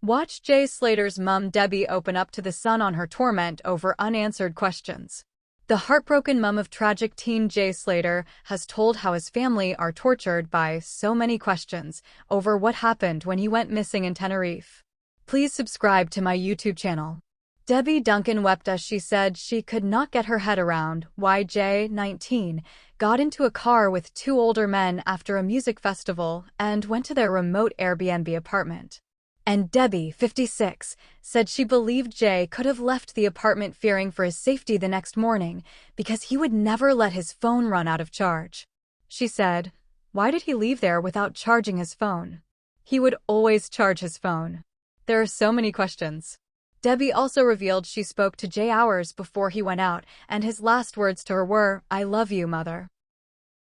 Watch Jay Slater's mom Debbie open up to The Sun on her torment over unanswered questions. The heartbroken mom of tragic teen Jay Slater has told how his family are tortured by so many questions over what happened when he went missing in Tenerife. Please subscribe to my YouTube channel. Debbie Duncan wept as she said she could not get her head around why Jay, 19, got into a car with two older men after a music festival and went to their remote Airbnb apartment. And Debbie, 56, said she believed Jay could have left the apartment fearing for his safety the next morning because he would never let his phone run out of charge. She said, "Why did he leave there without charging his phone? He would always charge his phone." There are so many questions. Debbie also revealed she spoke to Jay hours before he went out, and his last words to her were, "I love you, mother."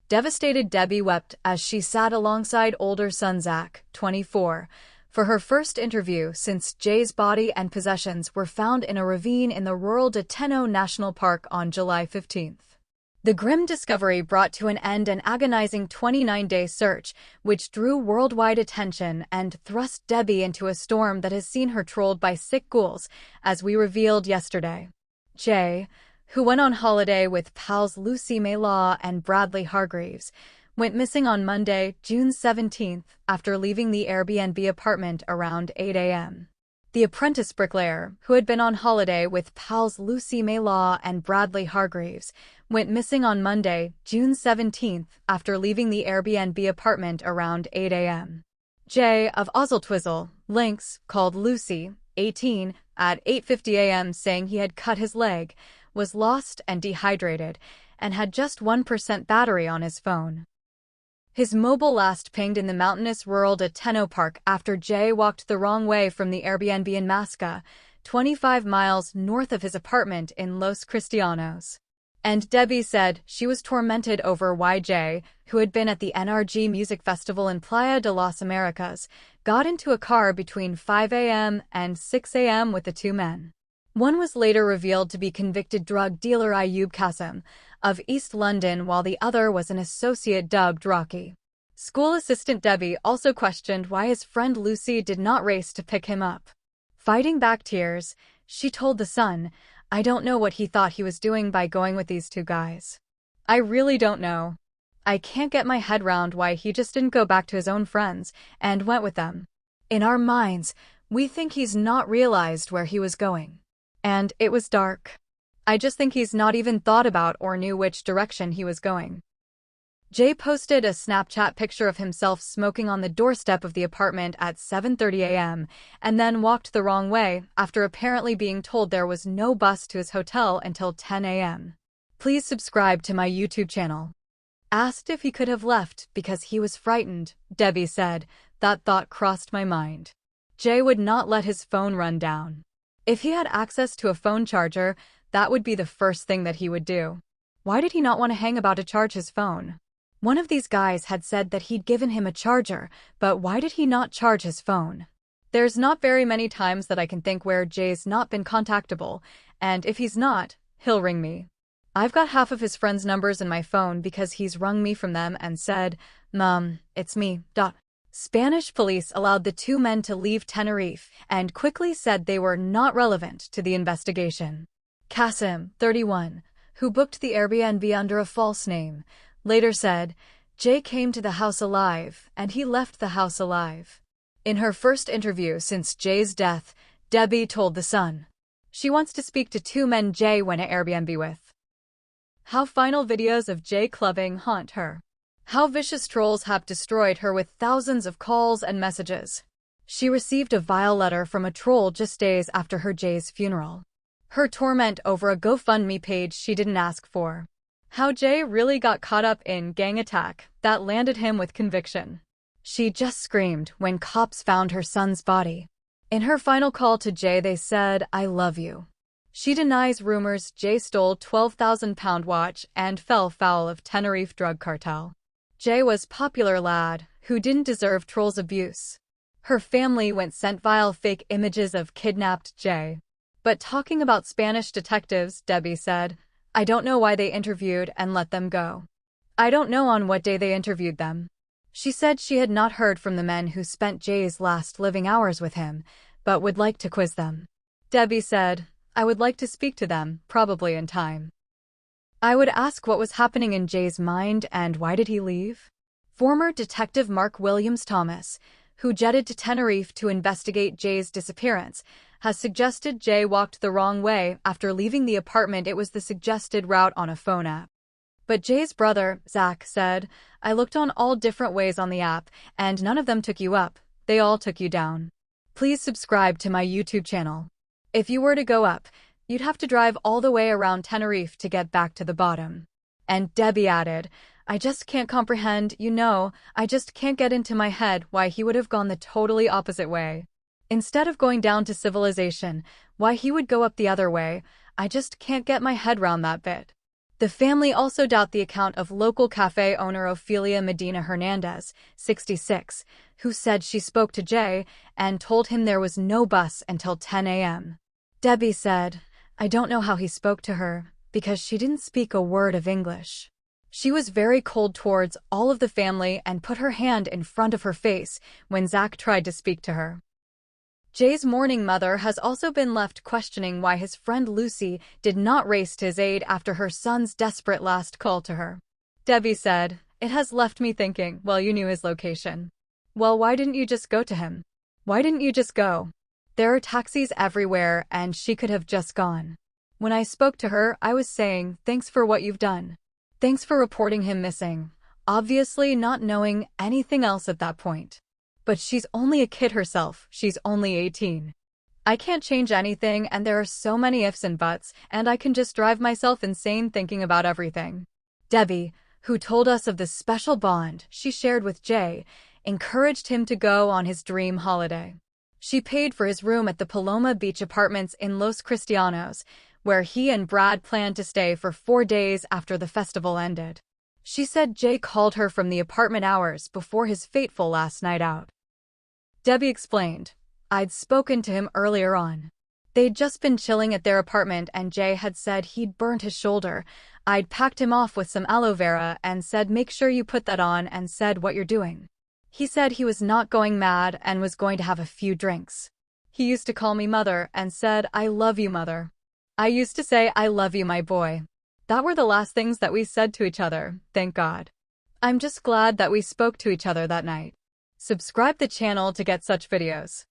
Devastated Debbie wept as she sat alongside older son Zach, 24, for her first interview since Jay's body and possessions were found in a ravine in the rural de Teneri National Park on July 15th. The grim discovery brought to an end an agonizing 29-day search, which drew worldwide attention and thrust Debbie into a storm that has seen her trolled by sick ghouls, as we revealed yesterday. Jay, who went on holiday with pals Lucy Maylaw and Bradley Hargreaves, went missing on Monday, June 17th, after leaving the Airbnb apartment around 8 a.m. The apprentice bricklayer, who had been on holiday with pals Lucy Maylaw and Bradley Hargreaves, went missing on Monday, June 17th, after leaving the Airbnb apartment around 8 a.m. Jay of Ozzletwizzle, Lynx, called Lucy, 18, at 8:50 a.m. saying he had cut his leg, was lost and dehydrated, and had just 1% battery on his phone. His mobile last pinged in the mountainous rural de Teneri Park after Jay walked the wrong way from the Airbnb in Masca, 25 miles north of his apartment in Los Cristianos. And Debbie said she was tormented over why Jay, who had been at the NRG Music Festival in Playa de las Americas, got into a car between 5 a.m. and 6 a.m. with the two men. One was later revealed to be convicted drug dealer Ayub Qasim of East London, while the other was an associate dubbed Rocky. School assistant Debbie also questioned why his friend Lucy did not race to pick him up. Fighting back tears, she told The Sun, "I don't know what he thought he was doing by going with these two guys. I really don't know. I can't get my head round why he just didn't go back to his own friends and went with them. In our minds, we think he's not realized where he was going. And it was dark. I just think he's not even thought about or knew which direction he was going." Jay posted a Snapchat picture of himself smoking on the doorstep of the apartment at 7:30 a.m. and then walked the wrong way after apparently being told there was no bus to his hotel until 10 a.m. Please subscribe to my YouTube channel. Asked if he could have left because he was frightened, Debbie said, "That thought crossed my mind. Jay would not let his phone run down. If he had access to a phone charger, that would be the first thing that he would do. Why did he not want to hang about to charge his phone? One of these guys had said that he'd given him a charger, but why did he not charge his phone? There's not very many times that I can think where Jay's not been contactable, and if he's not, he'll ring me. I've got half of his friends' numbers in my phone because he's rung me from them and said, 'Mom, it's me.'" Spanish police allowed the two men to leave Tenerife and quickly said they were not relevant to the investigation. Qasim, 31, who booked the Airbnb under a false name, later said, "Jay came to the house alive, and he left the house alive." In her first interview since Jay's death, Debbie told The Sun she wants to speak to two men Jay went to Airbnb with. How final videos of Jay clubbing haunt her. How vicious trolls have destroyed her with thousands of calls and messages. She received a vile letter from a troll just days after her Jay's funeral. Her torment over a GoFundMe page she didn't ask for. How Jay really got caught up in gang attack that landed him with conviction. She just screamed when cops found her son's body. In her final call to Jay, they said, "I love you." She denies rumors Jay stole £12,000 watch and fell foul of Tenerife drug cartel. Jay was popular lad who didn't deserve trolls' abuse. Her family sent vile fake images of kidnapped Jay. But talking about Spanish detectives, Debbie said, "I don't know why they interviewed and let them go. I don't know on what day they interviewed them." She said she had not heard from the men who spent Jay's last living hours with him, but would like to quiz them. Debbie said, I would like to speak to them, probably in time. I would ask what was happening in Jay's mind and why did he leave? Former Detective Mark Williams Thomas, who jetted to Tenerife to investigate Jay's disappearance, has suggested Jay walked the wrong way after leaving the apartment. It was the suggested route on a phone app. But Jay's brother, Zach, said, I looked on all different ways on the app, and none of them took you up. They all took you down. Please subscribe to my YouTube channel. If you were to go up, you'd have to drive all the way around Tenerife to get back to the bottom. And Debbie added, I just can't comprehend, I just can't get into my head why he would have gone the totally opposite way. Instead of going down to civilization, why he would go up the other way, I just can't get my head round that bit. The family also doubt the account of local cafe owner Ophelia Medina Hernandez, 66, who said she spoke to Jay and told him there was no bus until 10 a.m. Debbie said, I don't know how he spoke to her, because she didn't speak a word of English. She was very cold towards all of the family and put her hand in front of her face when Zach tried to speak to her. Jay's mourning mother has also been left questioning why his friend Lucy did not race to his aid after her son's desperate last call to her. Debbie said, It has left me thinking, well, you knew his location. Well, why didn't you just go to him? Why didn't you just go? There are taxis everywhere and she could have just gone. When I spoke to her, I was saying, thanks for what you've done. Thanks for reporting him missing, obviously not knowing anything else at that point. But she's only a kid herself, she's only 18. I can't change anything and there are so many ifs and buts, and I can just drive myself insane thinking about everything. Debbie, who told us of the special bond she shared with Jay, encouraged him to go on his dream holiday. She paid for his room at the Paloma Beach Apartments in Los Cristianos, where he and Brad planned to stay for 4 days after the festival ended. She said Jay called her from the apartment hours before his fateful last night out. Debbie explained, I'd spoken to him earlier on. They'd just been chilling at their apartment and Jay had said he'd burned his shoulder. I'd packed him off with some aloe vera and said make sure you put that on and said what you're doing. He said he was not going mad and was going to have a few drinks. He used to call me mother and said, I love you, mother. I used to say, I love you, my boy. That were the last things that we said to each other, thank God. I'm just glad that we spoke to each other that night. Subscribe the channel to get such videos.